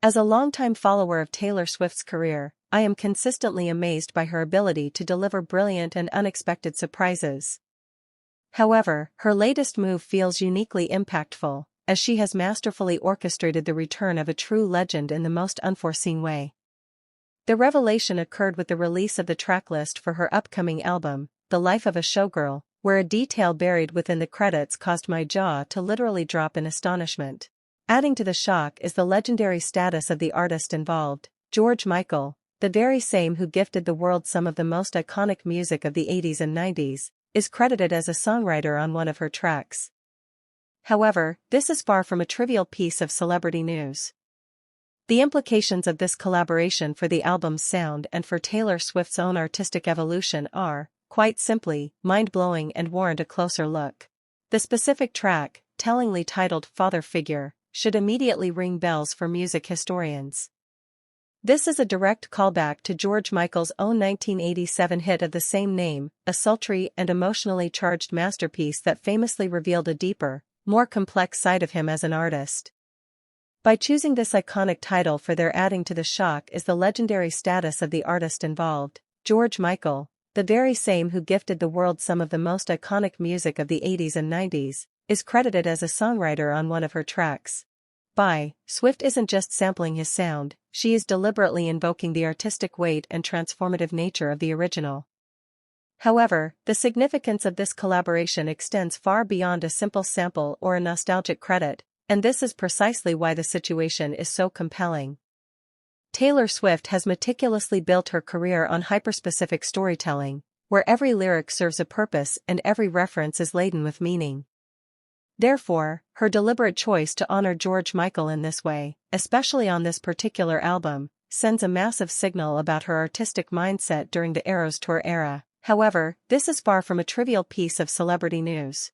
As a longtime follower of Taylor Swift's career, I am consistently amazed by her ability to deliver brilliant and unexpected surprises. However, her latest move feels uniquely impactful, as she has masterfully orchestrated the return of a true legend in the most unforeseen way. The revelation occurred with the release of the tracklist for her upcoming album, The Life of a Showgirl, where a detail buried within the credits caused my jaw to literally drop in astonishment. Adding to the shock is the legendary status of the artist involved, George Michael, the very same who gifted the world some of the most iconic music of the 80s and 90s, is credited as a songwriter on one of her tracks. However, this is far from a trivial piece of celebrity news. The implications of this collaboration for the album's sound and for Taylor Swift's own artistic evolution are, quite simply, mind-blowing and warrant a closer look. The specific track, tellingly titled Father Figure, should immediately ring bells for music historians. This is a direct callback to George Michael's own 1987 hit of the same name, a sultry and emotionally charged masterpiece that famously revealed a deeper, more complex side of him as an artist. By choosing this iconic title for their adding to the shock is the legendary status of the artist involved, George Michael, the very same who gifted the world some of the most iconic music of the 80s and 90s, is credited as a songwriter on one of her tracks. Swift isn't just sampling his sound, she is deliberately invoking the artistic weight and transformative nature of the original. However, the significance of this collaboration extends far beyond a simple sample or a nostalgic credit, and this is precisely why the situation is so compelling. Taylor Swift has meticulously built her career on hyperspecific storytelling, where every lyric serves a purpose and every reference is laden with meaning. Therefore, her deliberate choice to honor George Michael in this way, especially on this particular album, sends a massive signal about her artistic mindset during the Eras Tour era. However, this is far from a trivial piece of celebrity news.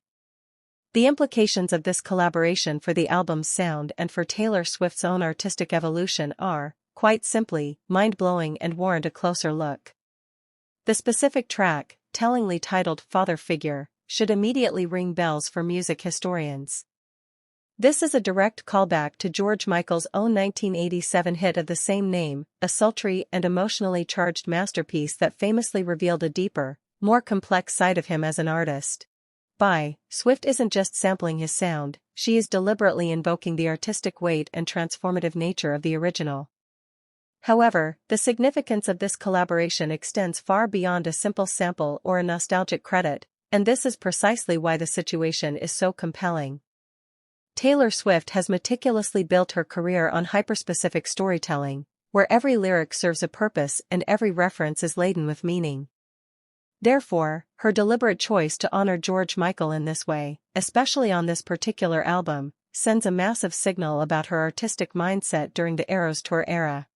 The implications of this collaboration for the album's sound and for Taylor Swift's own artistic evolution are, quite simply, mind-blowing and warrant a closer look. The specific track, tellingly titled Father Figure, should immediately ring bells for music historians. This is a direct callback to George Michael's own 1987 hit of the same name, a sultry and emotionally charged masterpiece that famously revealed a deeper, more complex side of him as an artist. Swift isn't just sampling his sound, she is deliberately invoking the artistic weight and transformative nature of the original. However, the significance of this collaboration extends far beyond a simple sample or a nostalgic credit, and this is precisely why the situation is so compelling. Taylor Swift has meticulously built her career on hyperspecific storytelling, where every lyric serves a purpose and every reference is laden with meaning. Therefore, her deliberate choice to honor George Michael in this way, especially on this particular album, sends a massive signal about her artistic mindset during the Eras Tour era.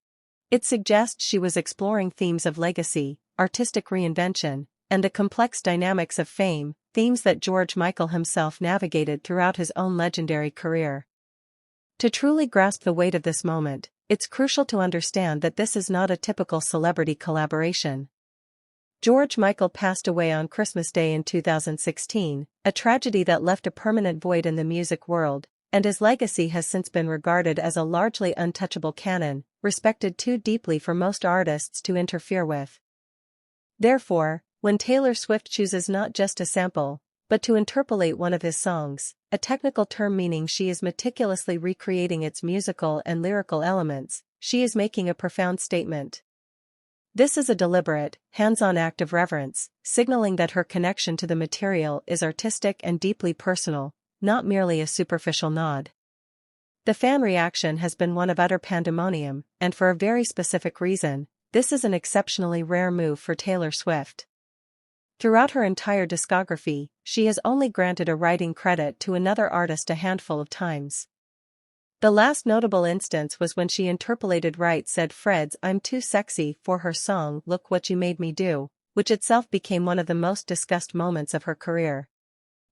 It suggests she was exploring themes of legacy, artistic reinvention, and the complex dynamics of fame, themes that George Michael himself navigated throughout his own legendary career. To truly grasp the weight of this moment, it's crucial to understand that this is not a typical celebrity collaboration. George Michael passed away on Christmas Day in 2016, a tragedy that left a permanent void in the music world, and his legacy has since been regarded as a largely untouchable canon, respected too deeply for most artists to interfere with. Therefore, when Taylor Swift chooses not just to sample, but to interpolate one of his songs, a technical term meaning she is meticulously recreating its musical and lyrical elements, she is making a profound statement. This is a deliberate, hands-on act of reverence, signaling that her connection to the material is artistic and deeply personal, not merely a superficial nod. The fan reaction has been one of utter pandemonium, and for a very specific reason, this is an exceptionally rare move for Taylor Swift. Throughout her entire discography, she has only granted a writing credit to another artist a handful of times. The last notable instance was when she interpolated Right Said Fred's I'm Too Sexy for her song Look What You Made Me Do, which itself became one of the most discussed moments of her career.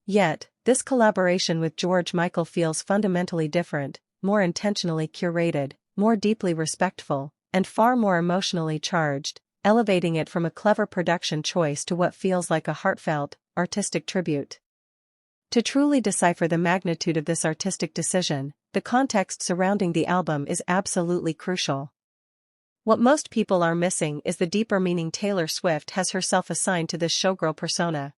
Yet, this collaboration with George Michael feels fundamentally different, more intentionally curated, more deeply respectful, and far more emotionally charged, elevating it from a clever production choice to what feels like a heartfelt, artistic tribute. To truly decipher the magnitude of this artistic decision, the context surrounding the album is absolutely crucial. What most people are missing is the deeper meaning Taylor Swift has herself assigned to this showgirl persona.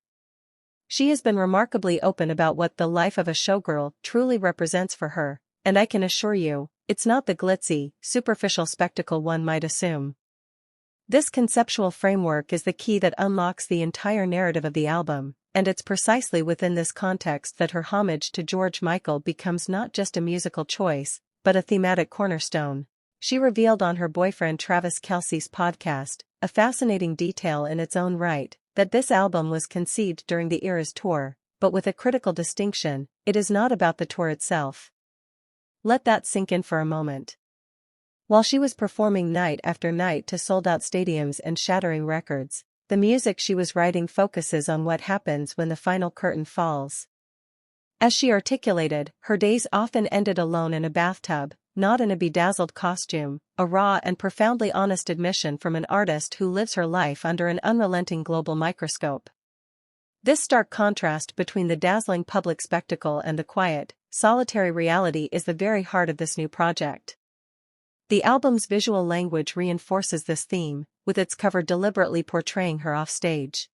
She has been remarkably open about what the life of a showgirl truly represents for her, and I can assure you, it's not the glitzy, superficial spectacle one might assume. This conceptual framework is the key that unlocks the entire narrative of the album, and it's precisely within this context that her homage to George Michael becomes not just a musical choice, but a thematic cornerstone. She revealed on her boyfriend Travis Kelce's podcast, a fascinating detail in its own right, that this album was conceived during the Eras tour, but with a critical distinction: it is not about the tour itself. Let that sink in for a moment. While she was performing night after night to sold-out stadiums and shattering records, the music she was writing focuses on what happens when the final curtain falls. As she articulated, her days often ended alone in a bathtub, not in a bedazzled costume, a raw and profoundly honest admission from an artist who lives her life under an unrelenting global microscope. This stark contrast between the dazzling public spectacle and the quiet, solitary reality is the very heart of this new project. The album's visual language reinforces this theme, with its cover deliberately portraying her offstage.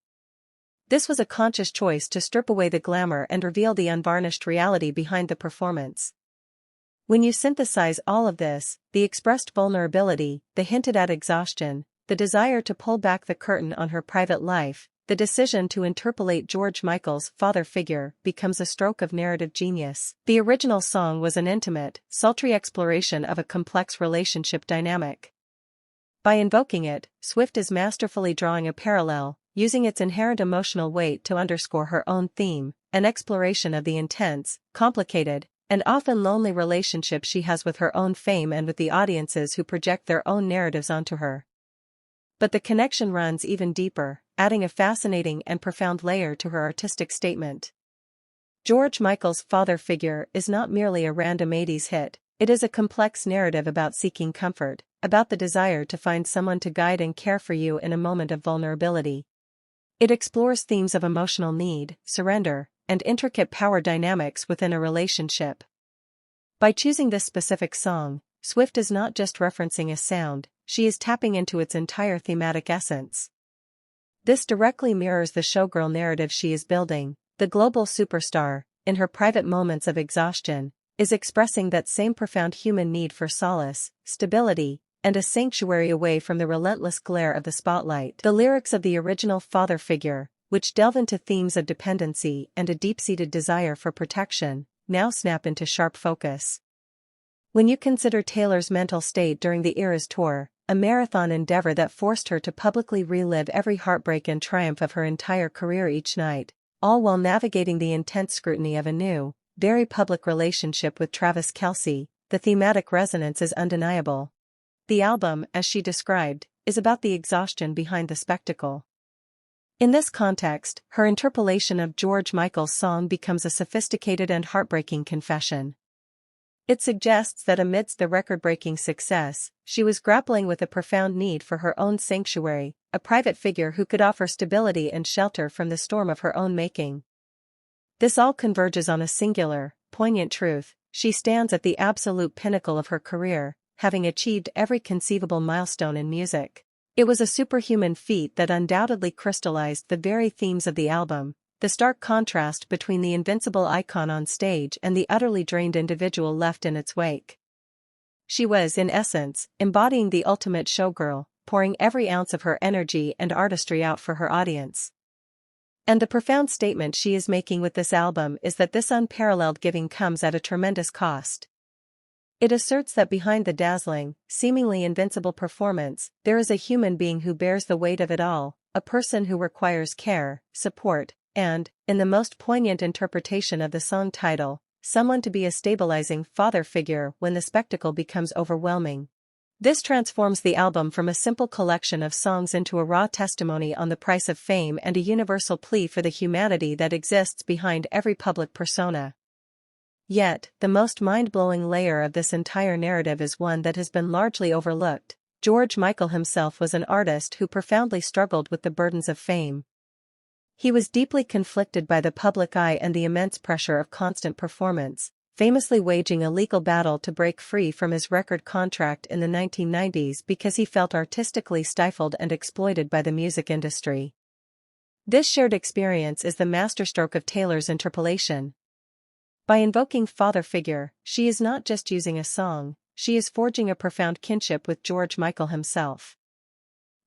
This was a conscious choice to strip away the glamour and reveal the unvarnished reality behind the performance. When you synthesize all of this, the expressed vulnerability, the hinted-at exhaustion, the desire to pull back the curtain on her private life, the decision to interpolate George Michael's father figure, becomes a stroke of narrative genius. The original song was an intimate, sultry exploration of a complex relationship dynamic. By invoking it, Swift is masterfully drawing a parallel, using its inherent emotional weight to underscore her own theme, an exploration of the intense, complicated, and often lonely relationship she has with her own fame and with the audiences who project their own narratives onto her. But the connection runs even deeper, adding a fascinating and profound layer to her artistic statement. George Michael's father figure is not merely a random 80s hit, it is a complex narrative about seeking comfort, about the desire to find someone to guide and care for you in a moment of vulnerability. It explores themes of emotional need, surrender, and intricate power dynamics within a relationship. By choosing this specific song, Swift is not just referencing a sound, she is tapping into its entire thematic essence. This directly mirrors the showgirl narrative she is building. The global superstar, in her private moments of exhaustion, is expressing that same profound human need for solace, stability, and a sanctuary away from the relentless glare of the spotlight. The lyrics of the original father figure, which delve into themes of dependency and a deep-seated desire for protection, now snap into sharp focus. When you consider Taylor's mental state during the Eras tour, a marathon endeavor that forced her to publicly relive every heartbreak and triumph of her entire career each night, all while navigating the intense scrutiny of a new, very public relationship with Travis Kelce, the thematic resonance is undeniable. The album, as she described, is about the exhaustion behind the spectacle. In this context, her interpolation of George Michael's song becomes a sophisticated and heartbreaking confession. It suggests that amidst the record-breaking success, she was grappling with a profound need for her own sanctuary, a private figure who could offer stability and shelter from the storm of her own making. This all converges on a singular, poignant truth: she stands at the absolute pinnacle of her career, having achieved every conceivable milestone in music. It was a superhuman feat that undoubtedly crystallized the very themes of the album, the stark contrast between the invincible icon on stage and the utterly drained individual left in its wake. She was, in essence, embodying the ultimate showgirl, pouring every ounce of her energy and artistry out for her audience. And the profound statement she is making with this album is that this unparalleled giving comes at a tremendous cost. It asserts that behind the dazzling, seemingly invincible performance, there is a human being who bears the weight of it all, a person who requires care, support, and, in the most poignant interpretation of the song title, someone to be a stabilizing father figure when the spectacle becomes overwhelming. This transforms the album from a simple collection of songs into a raw testimony on the price of fame and a universal plea for the humanity that exists behind every public persona. Yet, the most mind-blowing layer of this entire narrative is one that has been largely overlooked. George Michael himself was an artist who profoundly struggled with the burdens of fame. He was deeply conflicted by the public eye and the immense pressure of constant performance, famously waging a legal battle to break free from his record contract in the 1990s because he felt artistically stifled and exploited by the music industry. This shared experience is the masterstroke of Taylor's interpolation. By invoking father figure, she is not just using a song, she is forging a profound kinship with George Michael himself.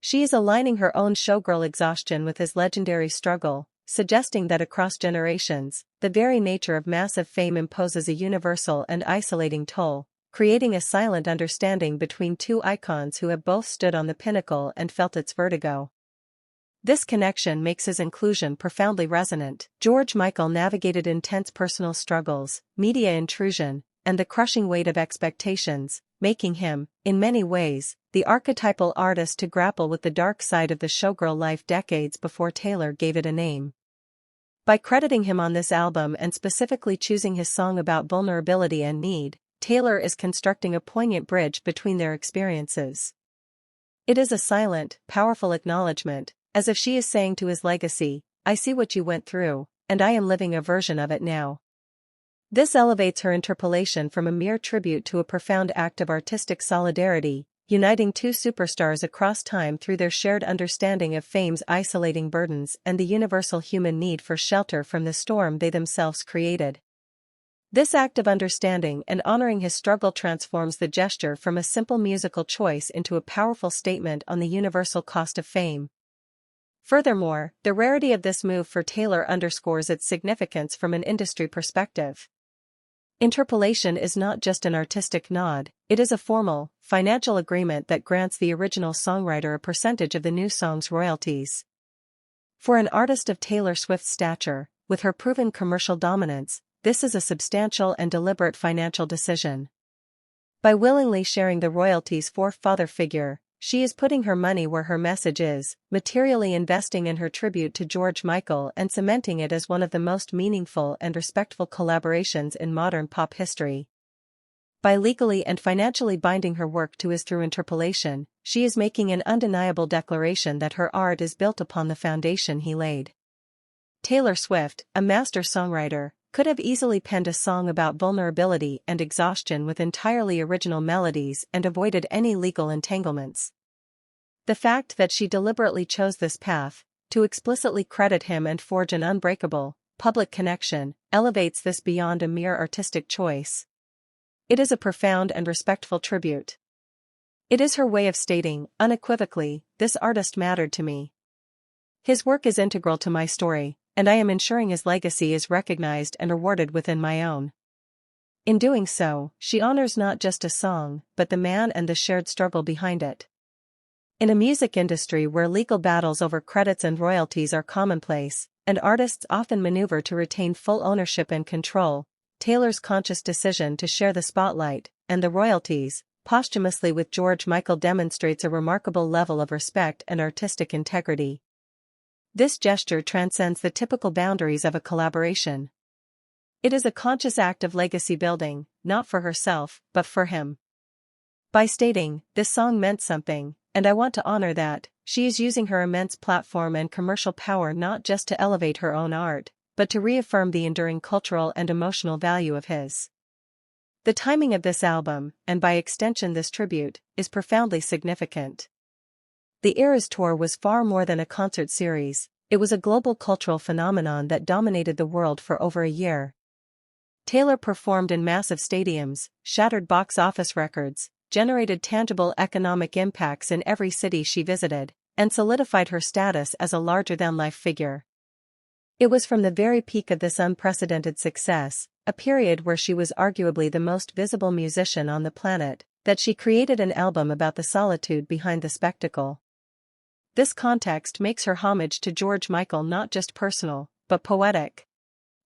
She is aligning her own showgirl exhaustion with his legendary struggle, suggesting that across generations, the very nature of massive fame imposes a universal and isolating toll, creating a silent understanding between two icons who have both stood on the pinnacle and felt its vertigo. This connection makes his inclusion profoundly resonant. George Michael navigated intense personal struggles, media intrusion, and the crushing weight of expectations, making him, in many ways, the archetypal artist to grapple with the dark side of the showgirl life decades before Taylor gave it a name. By crediting him on this album and specifically choosing his song about vulnerability and need, Taylor is constructing a poignant bridge between their experiences. It is a silent, powerful acknowledgement, as if she is saying to his legacy, "I see what you went through, and I am living a version of it now." This elevates her interpolation from a mere tribute to a profound act of artistic solidarity, uniting two superstars across time through their shared understanding of fame's isolating burdens and the universal human need for shelter from the storm they themselves created. This act of understanding and honoring his struggle transforms the gesture from a simple musical choice into a powerful statement on the universal cost of fame. Furthermore, the rarity of this move for Taylor underscores its significance from an industry perspective. Interpolation is not just an artistic nod, it is a formal, financial agreement that grants the original songwriter a percentage of the new song's royalties. For an artist of Taylor Swift's stature, with her proven commercial dominance, this is a substantial and deliberate financial decision. By willingly sharing the royalties for father figure, she is putting her money where her message is, materially investing in her tribute to George Michael and cementing it as one of the most meaningful and respectful collaborations in modern pop history. By legally and financially binding her work to his through interpolation, she is making an undeniable declaration that her art is built upon the foundation he laid. Taylor Swift, a master songwriter, could have easily penned a song about vulnerability and exhaustion with entirely original melodies and avoided any legal entanglements. The fact that she deliberately chose this path, to explicitly credit him and forge an unbreakable, public connection, elevates this beyond a mere artistic choice. It is a profound and respectful tribute. It is her way of stating, unequivocally, "This artist mattered to me. His work is integral to my story, and I am ensuring his legacy is recognized and awarded within my own." In doing so, she honors not just a song, but the man and the shared struggle behind it. In a music industry where legal battles over credits and royalties are commonplace, and artists often maneuver to retain full ownership and control, Taylor's conscious decision to share the spotlight, and the royalties, posthumously with George Michael demonstrates a remarkable level of respect and artistic integrity. This gesture transcends the typical boundaries of a collaboration. It is a conscious act of legacy building, not for herself, but for him. By stating, "This song meant something, and I want to honor that," she is using her immense platform and commercial power not just to elevate her own art, but to reaffirm the enduring cultural and emotional value of his. The timing of this album, and by extension this tribute, is profoundly significant. The Eras Tour was far more than a concert series, it was a global cultural phenomenon that dominated the world for over a year. Taylor performed in massive stadiums, shattered box office records, generated tangible economic impacts in every city she visited, and solidified her status as a larger-than-life figure. It was from the very peak of this unprecedented success, a period where she was arguably the most visible musician on the planet, that she created an album about the solitude behind the spectacle. This context makes her homage to George Michael not just personal, but poetic.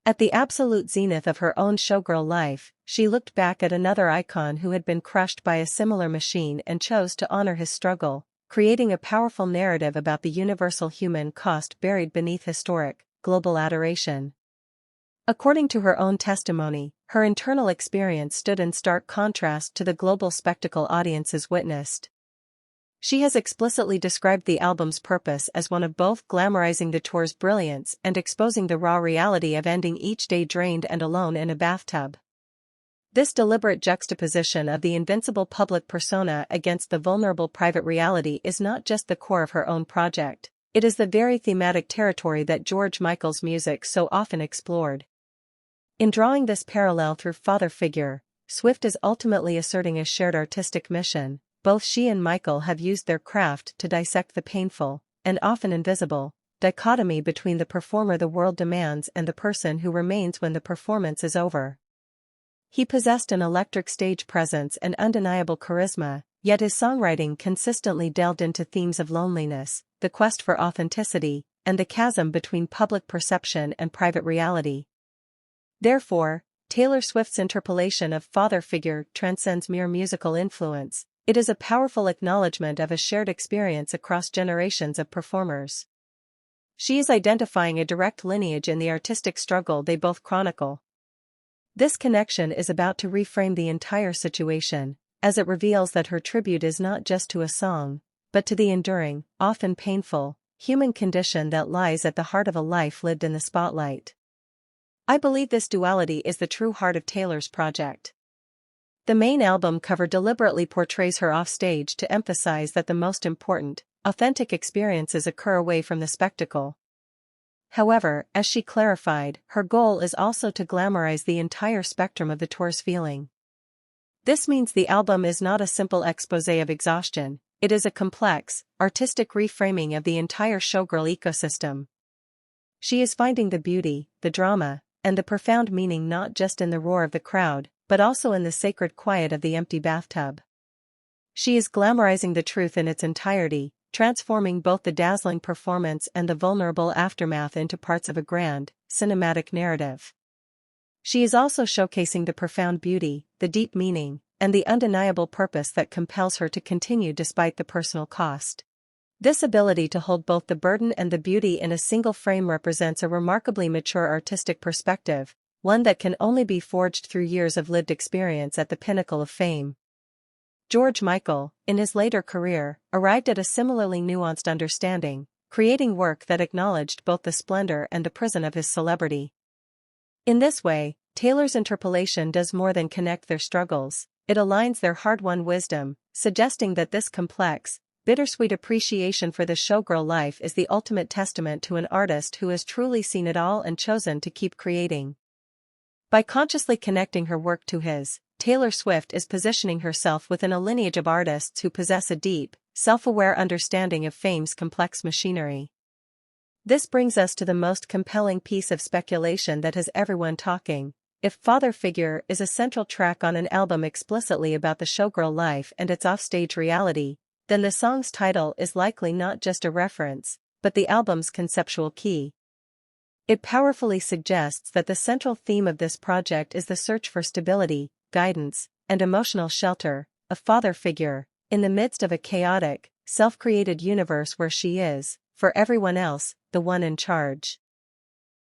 At the absolute zenith of her own showgirl life, she looked back at another icon who had been crushed by a similar machine and chose to honor his struggle, creating a powerful narrative about the universal human cost buried beneath historic, global adoration. According to her own testimony, her internal experience stood in stark contrast to the global spectacle audiences witnessed. She has explicitly described the album's purpose as one of both glamorizing the tour's brilliance and exposing the raw reality of ending each day drained and alone in a bathtub. This deliberate juxtaposition of the invincible public persona against the vulnerable private reality is not just the core of her own project, it is the very thematic territory that George Michael's music so often explored. In drawing this parallel through father figure, Swift is ultimately asserting a shared artistic mission. Both she and Michael have used their craft to dissect the painful, and often invisible, dichotomy between the performer the world demands and the person who remains when the performance is over. He possessed an electric stage presence and undeniable charisma, yet his songwriting consistently delved into themes of loneliness, the quest for authenticity, and the chasm between public perception and private reality. Therefore, Taylor Swift's interpolation of father figure transcends mere musical influence. It is a powerful acknowledgement of a shared experience across generations of performers. She is identifying a direct lineage in the artistic struggle they both chronicle. This connection is about to reframe the entire situation, as it reveals that her tribute is not just to a song, but to the enduring, often painful, human condition that lies at the heart of a life lived in the spotlight. I believe this duality is the true heart of Taylor's project. The main album cover deliberately portrays her offstage to emphasize that the most important, authentic experiences occur away from the spectacle. However, as she clarified, her goal is also to glamorize the entire spectrum of the tour's feeling. This means the album is not a simple exposé of exhaustion, it is a complex, artistic reframing of the entire Showgirl ecosystem. She is finding the beauty, the drama, and the profound meaning not just in the roar of the crowd, but also in the sacred quiet of the empty bathtub. She is glamorizing the truth in its entirety, transforming both the dazzling performance and the vulnerable aftermath into parts of a grand, cinematic narrative. She is also showcasing the profound beauty, the deep meaning, and the undeniable purpose that compels her to continue despite the personal cost. This ability to hold both the burden and the beauty in a single frame represents a remarkably mature artistic perspective, one that can only be forged through years of lived experience at the pinnacle of fame. George Michael, in his later career, arrived at a similarly nuanced understanding, creating work that acknowledged both the splendor and the prison of his celebrity. In this way, Taylor's interpolation does more than connect their struggles, it aligns their hard-won wisdom, suggesting that this complex, bittersweet appreciation for the showgirl life is the ultimate testament to an artist who has truly seen it all and chosen to keep creating. By consciously connecting her work to his, Taylor Swift is positioning herself within a lineage of artists who possess a deep, self-aware understanding of fame's complex machinery. This brings us to the most compelling piece of speculation that has everyone talking. If Father Figure is a central track on an album explicitly about the showgirl life and its offstage reality, then the song's title is likely not just a reference, but the album's conceptual key. It powerfully suggests that the central theme of this project is the search for stability, guidance, and emotional shelter, a father figure, in the midst of a chaotic, self-created universe where she is, for everyone else, the one in charge.